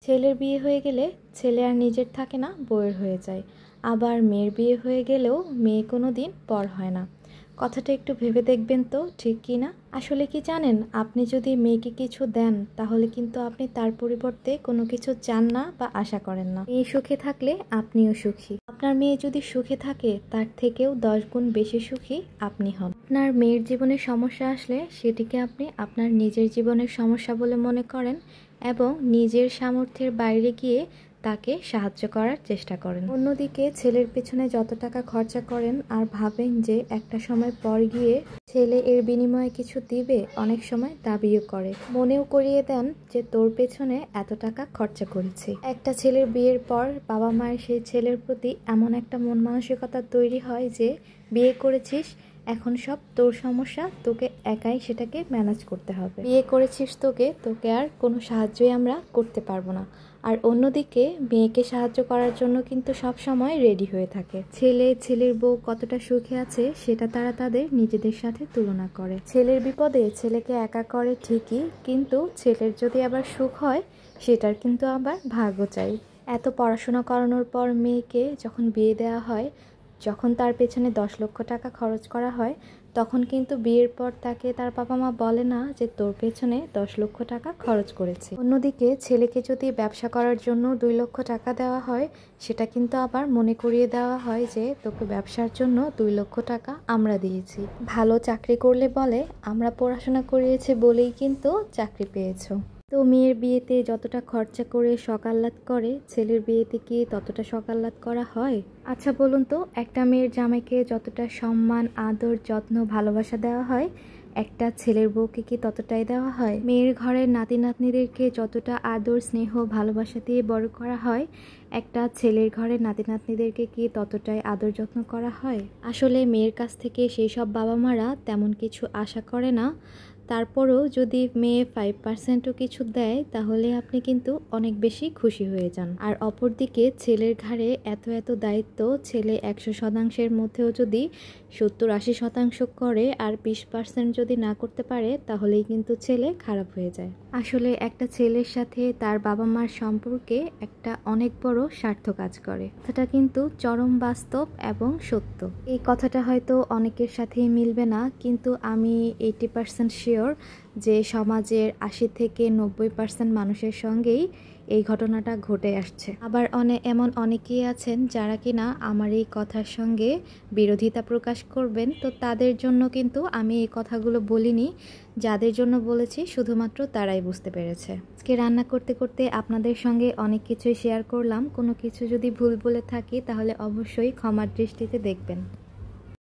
ছেলের বিয়ে হয়ে গেলে ছেলে আর নিজের থাকে না, বউয়ের হয়ে যায়। আবার মেয়ের বিয়ে হয়ে গেলেও মেয়ে কোনো দিন পর হয় না। কথাটা একটু ভেবে দেখবেন তো ঠিক কি না। আসলে কি জানেন, আপনি যদি মেয়েকে কিছু দেন তাহলে কিন্তু আপনি তার পরিবর্তে কোনো কিছু চান না বা আশা করেন না। মেয়ে সুখে থাকলে আপনিও সুখী। আপনার মেয়ে যদি সুখে থাকে তার থেকেও 10 গুণ বেশি সুখী আপনি হন। আপনার মেয়ের জীবনে সমস্যা আসলে সেটিকে আপনি আপনার নিজের জীবনের সমস্যা বলে মনে করেন এবং নিজের সামর্থ্যের বাইরে গিয়ে তাকে সাহায্য করার চেষ্টা করেন। অন্যদিকে ছেলের পেছনে যত টাকা খরচা করেন আর ভাবেন যে একটা সময় পর গিয়ে ছেলে এর বিনিময়ে কিছু দিবে, অনেক সময় দাবিও করে। মনেও করিয়ে দেন যে তোর পেছনে এত টাকা খরচা করেছি। একটা ছেলের বিয়ের পর বাবা মায়ের সেই ছেলের প্রতি এমন একটা মন মানসিকতা তৈরি হয় যে বিয়ে করেছিস, এখন সব তোর সমস্যা, তোকে একাই সেটাকে ম্যানেজ করতে হবে। বিয়ে করেছিস তোকে আর কোনো সাহায্যই আমরা করতে পারবো না। আর অন্যদিকে মেয়েকে সাহায্য করার জন্য কিন্তু সব সময় রেডি হয়ে থাকে। ছেলের বউ কতটা সুখে আছে সেটা তারা তাদের নিজেদের সাথে তুলনা করে। ছেলের বিপদে ছেলেকে একা করে ঠিকই, কিন্তু ছেলের যদি আবার সুখ হয় সেটার কিন্তু আবার ভাগ্য চাই। এত পড়াশোনা করানোর পর মেয়েকে যখন বিয়ে দেওয়া হয়, যখন তার পেছনে 10 লক্ষ টাকা খরচ করা হয়, তখন কিন্তু বিয়ের পর তাকে তার বাবা মা বলে না যে তোর পেছনে 10 লক্ষ টাকা খরচ করেছে। অন্যদিকে ছেলেকে যদি ব্যবসা করার জন্য 2 লক্ষ টাকা দেওয়া হয়, সেটা কিন্তু আবার মনে করিয়ে দেওয়া হয় যে তোকে ব্যবসার জন্য 2 লক্ষ টাকা আমরা দিয়েছি। ভালো চাকরি করলে বলে আমরা পড়াশোনা করিয়েছি বলেই কিন্তু চাকরি পেয়েছো। তো মেয়ের বিয়েতে যতটা খরচা করে সকাল্লাদ করে, ছেলের বিয়েতে কি ততটা সকাল্লাদ করা হয়? আচ্ছা বলুন তো, একটা মেয়ের জামাইকে যতটা সম্মান, আদর, যত্ন, ভালোবাসা দেওয়া হয়, একটা ছেলের বউকে কি ততটাই দেওয়া হয়? মেয়ের ঘরের নাতি নাতনিদেরকে যতটা আদর, স্নেহ, ভালোবাসা দিয়ে বড় করা হয়, একটা ছেলের ঘরের নাতি নাতনিদেরকে কি ততটাই আদর যত্ন করা হয়? আসলে মেয়ের কাছ থেকে সেই সব বাবা মারা তেমন কিছু আশা করে না। তারপরেও যদি মেয়ে 5%ও কিছু দেয় তাহলে আপনি কিন্তু অনেক বেশি খুশি হয়ে যান। আর অপরদিকে ছেলের ঘাড়ে এত এত দায়িত্ব, ছেলে 100%-এর মধ্যেও যদি 70-80% করে আর 20% যদি না করতে পারে তাহলেই কিন্তু ছেলে খারাপ হয়ে যায়। আসলে একটা ছেলের সাথে তার বাবা মার সম্পর্কে একটা অনেক বড় স্বার্থ কাজ করে। কথাটা কিন্তু চরম বাস্তব এবং সত্য। এই কথাটা হয়তো অনেকের সাথেই মিলবে না, কিন্তু আমি 80% শিওর যে সমাজের 80 থেকে 90% মানুষের সঙ্গেই এই ঘটনাটা ঘটে আসছে। আবার এমন অনেকেই আছেন যারা কিনা আমার এই কথার সঙ্গে বিরোধিতা প্রকাশ করবেন, তো তাদের জন্য কিন্তু আমি এই কথাগুলো বলিনি। যাদের জন্য বলেছি শুধুমাত্র তারাই বুঝতে পেরেছে। আজকে রান্না করতে করতে আপনাদের সঙ্গে অনেক কিছুই শেয়ার করলাম। কোনো কিছু যদি ভুল বলে থাকি তাহলে অবশ্যই ক্ষমার দৃষ্টিতে দেখবেন।